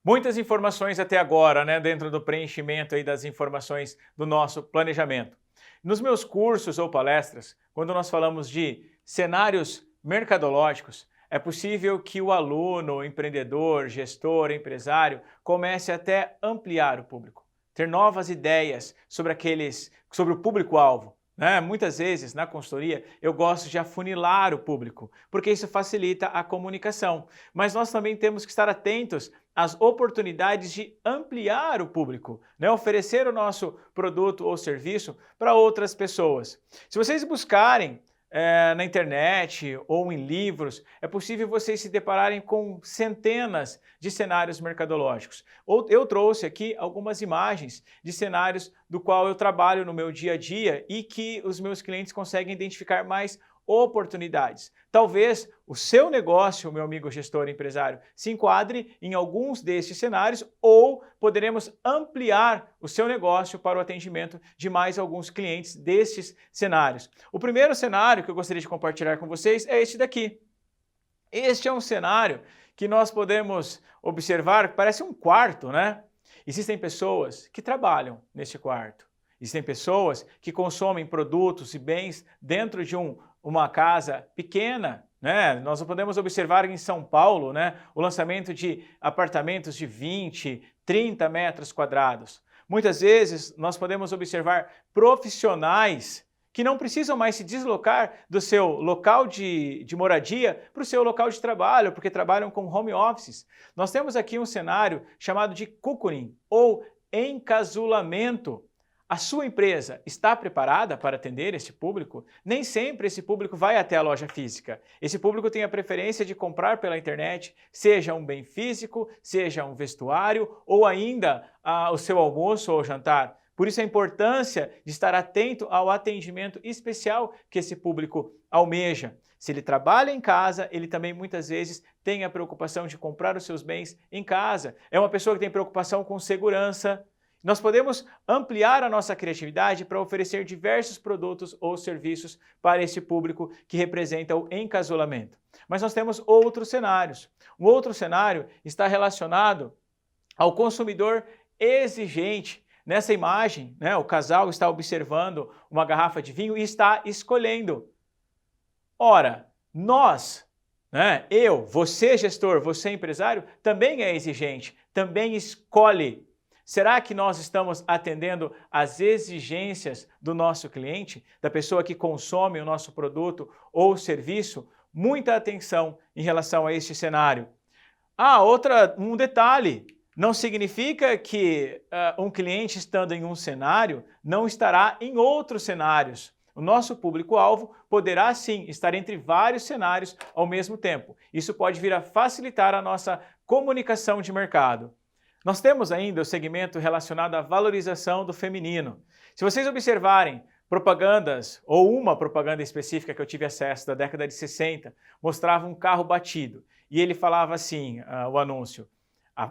Muitas informações até agora, né, dentro do preenchimento aí das informações do nosso planejamento. Nos meus cursos ou palestras, quando nós falamos de cenários mercadológicos, é possível que o aluno, empreendedor, gestor, empresário comece até a ampliar o público, ter novas ideias sobre o público-alvo. Muitas vezes, na consultoria, eu gosto de afunilar o público, porque isso facilita a comunicação. Mas nós também temos que estar atentos às oportunidades de ampliar o público, oferecer o nosso produto ou serviço para outras pessoas. Se vocês buscarem na internet ou em livros, é possível vocês se depararem com centenas de cenários mercadológicos. Eu trouxe aqui algumas imagens de cenários do qual eu trabalho no meu dia a dia e que os meus clientes conseguem identificar mais oportunidades. Talvez o seu negócio, meu amigo gestor empresário, se enquadre em alguns destes cenários ou poderemos ampliar o seu negócio para o atendimento de mais alguns clientes destes cenários. O primeiro cenário que eu gostaria de compartilhar com vocês é este daqui. Este é um cenário que nós podemos observar, parece um quarto, né? Existem pessoas que trabalham neste quarto. Existem pessoas que consomem produtos e bens dentro de uma casa pequena, Nós podemos observar em São Paulo, o lançamento de apartamentos de 20, 30 metros quadrados. Muitas vezes nós podemos observar profissionais que não precisam mais se deslocar do seu local de moradia para o seu local de trabalho, porque trabalham com home offices. Nós temos aqui um cenário chamado de cocooning ou encasulamento. A sua empresa está preparada para atender esse público? Nem sempre esse público vai até a loja física. Esse público tem a preferência de comprar pela internet, seja um bem físico, seja um vestuário ou ainda o seu almoço ou jantar. Por isso a importância de estar atento ao atendimento especial que esse público almeja. Se ele trabalha em casa, ele também muitas vezes tem a preocupação de comprar os seus bens em casa. É uma pessoa que tem preocupação com segurança. Nós podemos ampliar a nossa criatividade para oferecer diversos produtos ou serviços para esse público que representa o encasulamento. Mas nós temos outros cenários. Um outro cenário está relacionado ao consumidor exigente. Nessa imagem, o casal está observando uma garrafa de vinho e está escolhendo. Ora, nós, você gestor, você empresário, também é exigente, também escolhe. Será que nós estamos atendendo às exigências do nosso cliente, da pessoa que consome o nosso produto ou serviço? Muita atenção em relação a este cenário. Um detalhe, não significa que um cliente estando em um cenário não estará em outros cenários. O nosso público-alvo poderá sim estar entre vários cenários ao mesmo tempo. Isso pode vir a facilitar a nossa comunicação de mercado. Nós temos ainda o segmento relacionado à valorização do feminino. Se vocês observarem propagandas, ou uma propaganda específica que eu tive acesso da década de 60, mostrava um carro batido. E ele falava assim, o anúncio.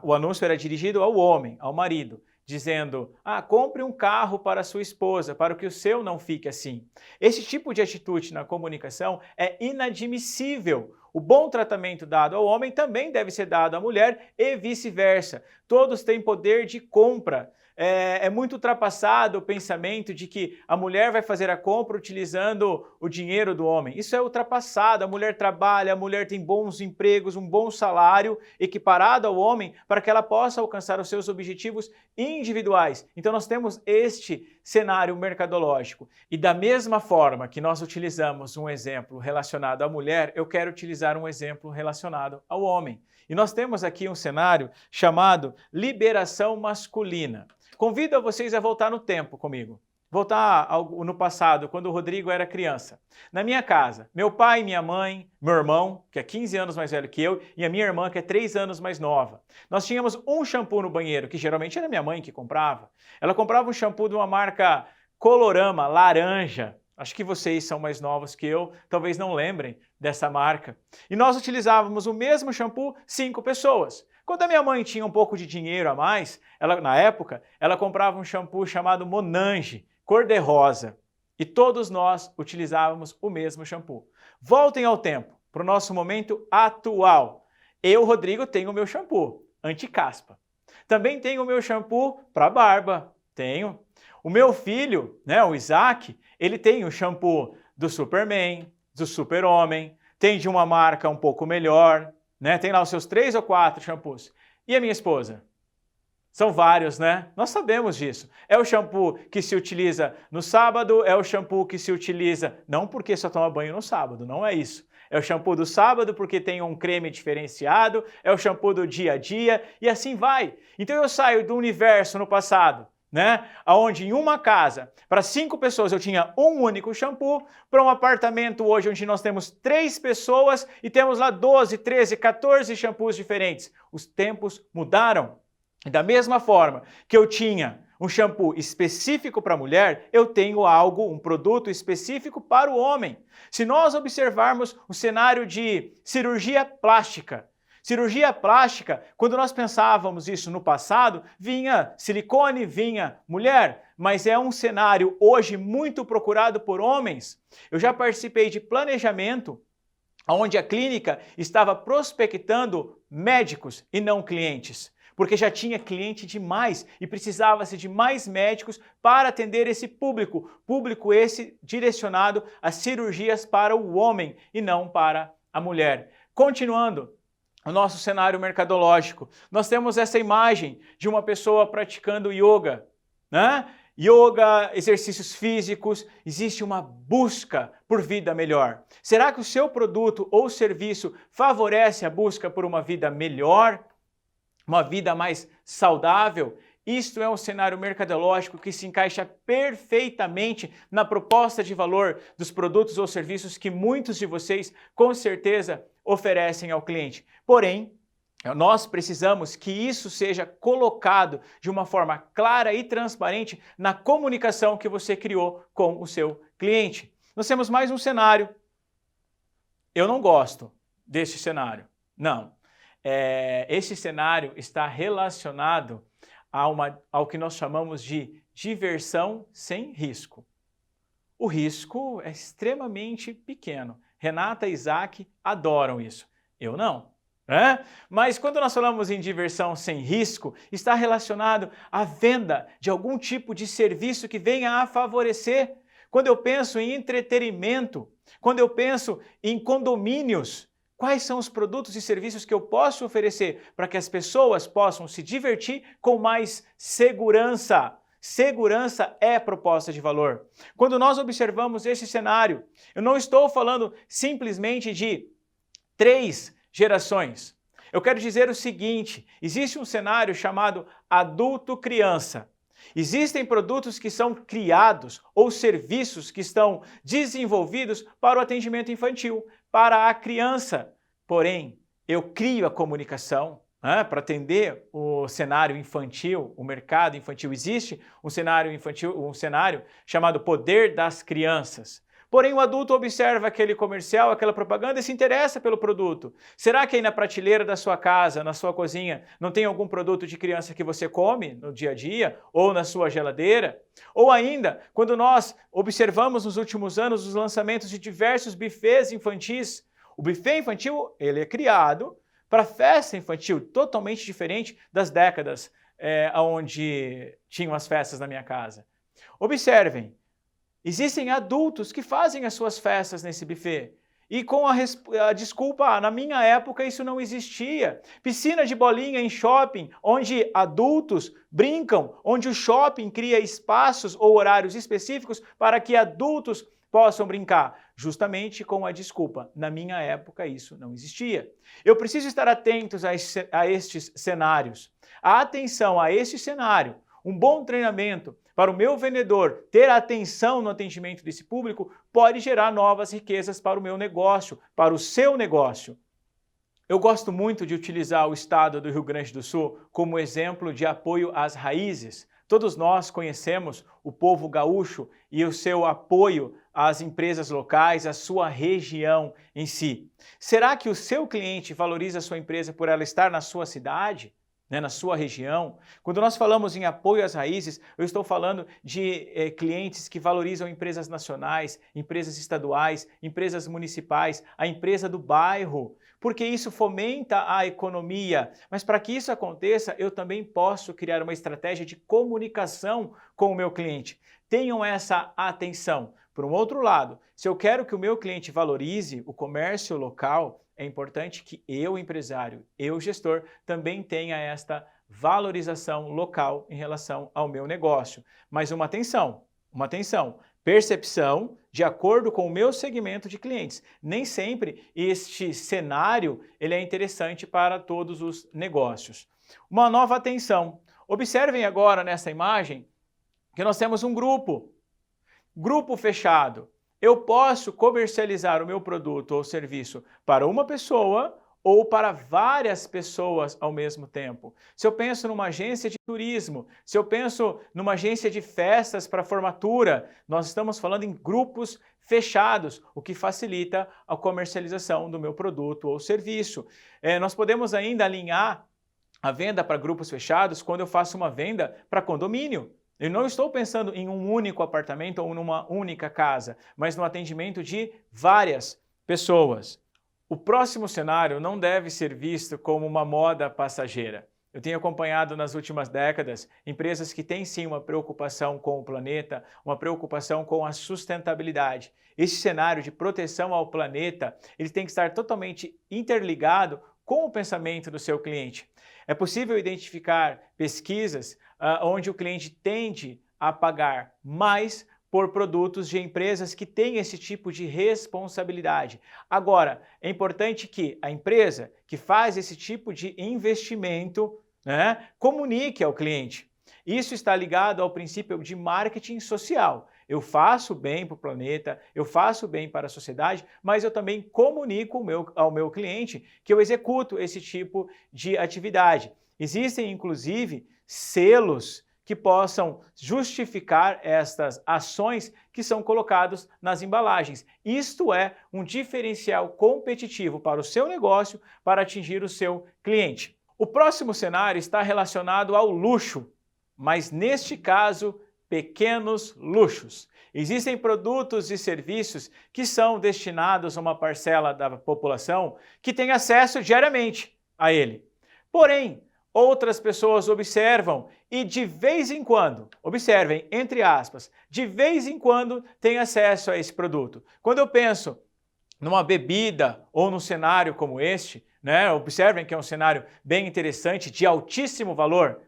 O anúncio era dirigido ao homem, ao marido, dizendo, compre um carro para sua esposa, para que o seu não fique assim. Esse tipo de atitude na comunicação é inadmissível. O bom tratamento dado ao homem também deve ser dado à mulher e vice-versa. Todos têm poder de compra. É muito ultrapassado o pensamento de que a mulher vai fazer a compra utilizando o dinheiro do homem. Isso é ultrapassado. A mulher trabalha, a mulher tem bons empregos, um bom salário equiparado ao homem para que ela possa alcançar os seus objetivos individuais. Então nós temos este cenário mercadológico. E da mesma forma que nós utilizamos um exemplo relacionado à mulher, eu quero utilizar um exemplo relacionado ao homem. E nós temos aqui um cenário chamado liberação masculina. Convido vocês a voltar no tempo comigo. Voltar no passado, quando o Rodrigo era criança. Na minha casa, meu pai, minha mãe, meu irmão, que é 15 anos mais velho que eu, e a minha irmã, que é 3 anos mais nova. Nós tínhamos um shampoo no banheiro, que geralmente era minha mãe que comprava. Ela comprava um shampoo de uma marca Colorama, laranja. Acho que vocês são mais novos que eu, talvez não lembrem dessa marca. E nós utilizávamos o mesmo shampoo 5 pessoas. Quando a minha mãe tinha um pouco de dinheiro a mais, na época, ela comprava um shampoo chamado Monange, cor-de-rosa. E todos nós utilizávamos o mesmo shampoo. Voltem ao tempo, para o nosso momento atual. Eu, Rodrigo, tenho o meu shampoo, anti-caspa. Também tenho o meu shampoo para barba, tenho. O meu filho, né, o Isaac, ele tem o shampoo do Superman, do Super-Homem, tem de uma marca um pouco melhor, né? Tem lá os seus 3 ou 4 shampoos. E a minha esposa? São vários, né? Nós sabemos disso. É o shampoo que se utiliza no sábado, é o shampoo que se utiliza não porque só toma banho no sábado, não é isso. É o shampoo do sábado porque tem um creme diferenciado, é o shampoo do dia a dia e assim vai. Então eu saio do universo no passado, né? Onde em uma casa, para 5 pessoas eu tinha um único shampoo, para um apartamento hoje onde nós temos 3 pessoas e temos lá 12, 13, 14 shampoos diferentes. Os tempos mudaram. Da mesma forma que eu tinha um shampoo específico para a mulher, eu tenho algo, um produto específico para o homem. Se nós observarmos o cenário de cirurgia plástica, quando nós pensávamos isso no passado, vinha silicone, vinha mulher, mas é um cenário hoje muito procurado por homens. Eu já participei de planejamento onde a clínica estava prospectando médicos e não clientes, porque já tinha cliente demais e precisava-se de mais médicos para atender esse público esse direcionado a cirurgias para o homem e não para a mulher. Continuando o nosso cenário mercadológico, nós temos essa imagem de uma pessoa praticando yoga, né? Yoga, exercícios físicos, existe uma busca por vida melhor. Será que o seu produto ou serviço favorece a busca por uma vida melhor? Uma vida mais saudável? Isto é um cenário mercadológico que se encaixa perfeitamente na proposta de valor dos produtos ou serviços que muitos de vocês, com certeza, oferecem ao cliente. Porém, nós precisamos que isso seja colocado de uma forma clara e transparente na comunicação que você criou com o seu cliente. Nós temos mais um cenário. Eu não gosto desse cenário. Não. Esse cenário está relacionado ao que nós chamamos de diversão sem risco. O risco é extremamente pequeno. Renata e Isaac adoram isso. Eu não. Mas quando nós falamos em diversão sem risco, está relacionado à venda de algum tipo de serviço que venha a favorecer. Quando eu penso em entretenimento, quando eu penso em condomínios, quais são os produtos e serviços que eu posso oferecer para que as pessoas possam se divertir com mais segurança? Segurança é proposta de valor. Quando nós observamos esse cenário, eu não estou falando simplesmente de 3 gerações. Eu quero dizer o seguinte, existe um cenário chamado adulto-criança. Existem produtos que são criados ou serviços que estão desenvolvidos para o atendimento infantil, para a criança. Porém, eu crio a comunicação para atender o cenário infantil, o mercado infantil. Existe um cenário infantil, um cenário chamado Poder das Crianças. Porém, o adulto observa aquele comercial, aquela propaganda e se interessa pelo produto. Será que aí na prateleira da sua casa, na sua cozinha, não tem algum produto de criança que você come no dia a dia ou na sua geladeira? Ou ainda, quando nós observamos nos últimos anos os lançamentos de diversos buffets infantis, o buffet infantil ele é criado para festa infantil, totalmente diferente das décadas onde tinham as festas na minha casa. Observem. Existem adultos que fazem as suas festas nesse buffet. E com a desculpa, na minha época isso não existia. Piscina de bolinha em shopping, onde adultos brincam, onde o shopping cria espaços ou horários específicos para que adultos possam brincar. Justamente com a desculpa, na minha época isso não existia. Eu preciso estar atentos a estes cenários. A atenção a este cenário, um bom treinamento, para o meu vendedor ter atenção no atendimento desse público, pode gerar novas riquezas para o meu negócio, para o seu negócio. Eu gosto muito de utilizar o estado do Rio Grande do Sul como exemplo de apoio às raízes. Todos nós conhecemos o povo gaúcho e o seu apoio às empresas locais, à sua região em si. Será que o seu cliente valoriza a sua empresa por ela estar na sua cidade? né, na sua região. Quando nós falamos em apoio às raízes, eu estou falando de clientes que valorizam empresas nacionais, empresas estaduais, empresas municipais, a empresa do bairro, porque isso fomenta a economia. Mas para que isso aconteça, eu também posso criar uma estratégia de comunicação com o meu cliente. Tenham essa atenção. Por um outro lado, se eu quero que o meu cliente valorize o comércio local, é importante que eu, empresário, eu, gestor, também tenha esta valorização local em relação ao meu negócio. Mas uma atenção, percepção de acordo com o meu segmento de clientes. Nem sempre este cenário ele é interessante para todos os negócios. Uma nova atenção. Observem agora nessa imagem que nós temos um grupo fechado. Eu posso comercializar o meu produto ou serviço para uma pessoa ou para várias pessoas ao mesmo tempo. Se eu penso numa agência de turismo, se eu penso numa agência de festas para formatura, nós estamos falando em grupos fechados, o que facilita a comercialização do meu produto ou serviço. Nós podemos ainda alinhar a venda para grupos fechados quando eu faço uma venda para condomínio. Eu não estou pensando em um único apartamento ou numa única casa, mas no atendimento de várias pessoas. O próximo cenário não deve ser visto como uma moda passageira. Eu tenho acompanhado nas últimas décadas empresas que têm sim uma preocupação com o planeta, uma preocupação com a sustentabilidade. Esse cenário de proteção ao planeta, ele tem que estar totalmente interligado com o pensamento do seu cliente. É possível identificar pesquisas onde o cliente tende a pagar mais por produtos de empresas que têm esse tipo de responsabilidade. Agora, é importante que a empresa que faz esse tipo de investimento, né, comunique ao cliente. Isso está ligado ao princípio de marketing social. Eu faço bem para o planeta, eu faço bem para a sociedade, mas eu também comunico ao meu cliente que eu executo esse tipo de atividade. Existem, inclusive, selos que possam justificar estas ações que são colocados nas embalagens. Isto é um diferencial competitivo para o seu negócio, para atingir o seu cliente. O próximo cenário está relacionado ao luxo, mas neste caso, pequenos luxos. Existem produtos e serviços que são destinados a uma parcela da população que tem acesso diariamente a ele. Porém, outras pessoas observam e de vez em quando, observem, entre aspas, de vez em quando tem acesso a esse produto. Quando eu penso numa bebida ou num cenário como este, né, observem que é um cenário bem interessante, de altíssimo valor.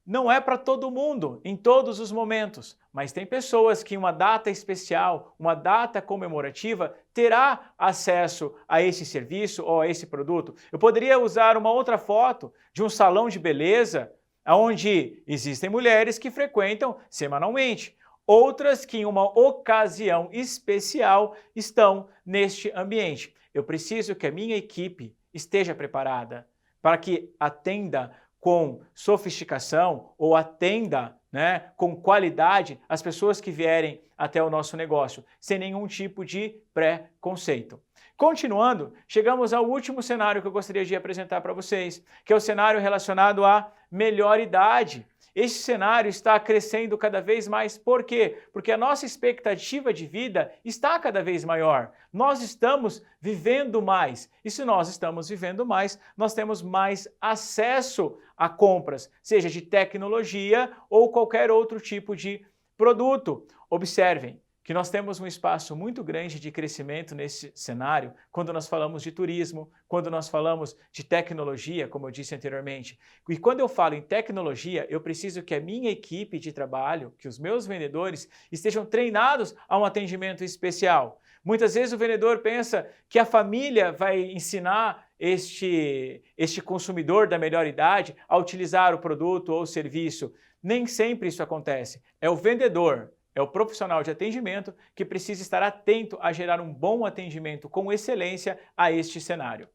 Não é para todo mundo, em todos os momentos, mas tem pessoas que em uma data especial, uma data comemorativa, terá acesso a esse serviço ou a esse produto. Eu poderia usar uma outra foto de um salão de beleza, onde existem mulheres que frequentam semanalmente, outras que em uma ocasião especial estão neste ambiente. Eu preciso que a minha equipe esteja preparada para que atenda com sofisticação ou atenda, né, com qualidade as pessoas que vierem até o nosso negócio, sem nenhum tipo de preconceito. Continuando, chegamos ao último cenário que eu gostaria de apresentar para vocês, que é o cenário relacionado à melhor idade. Este cenário está crescendo cada vez mais. Por quê? Porque a nossa expectativa de vida está cada vez maior. Nós estamos vivendo mais. E se nós estamos vivendo mais, nós temos mais acesso a compras, seja de tecnologia ou qualquer outro tipo de produto. Observem que nós temos um espaço muito grande de crescimento nesse cenário quando nós falamos de turismo, quando nós falamos de tecnologia, como eu disse anteriormente. E quando eu falo em tecnologia, eu preciso que a minha equipe de trabalho, que os meus vendedores estejam treinados a um atendimento especial. Muitas vezes o vendedor pensa que a família vai ensinar este consumidor da melhor idade a utilizar o produto ou o serviço. Nem sempre isso acontece. É o vendedor, é o profissional de atendimento que precisa estar atento a gerar um bom atendimento com excelência a este cenário.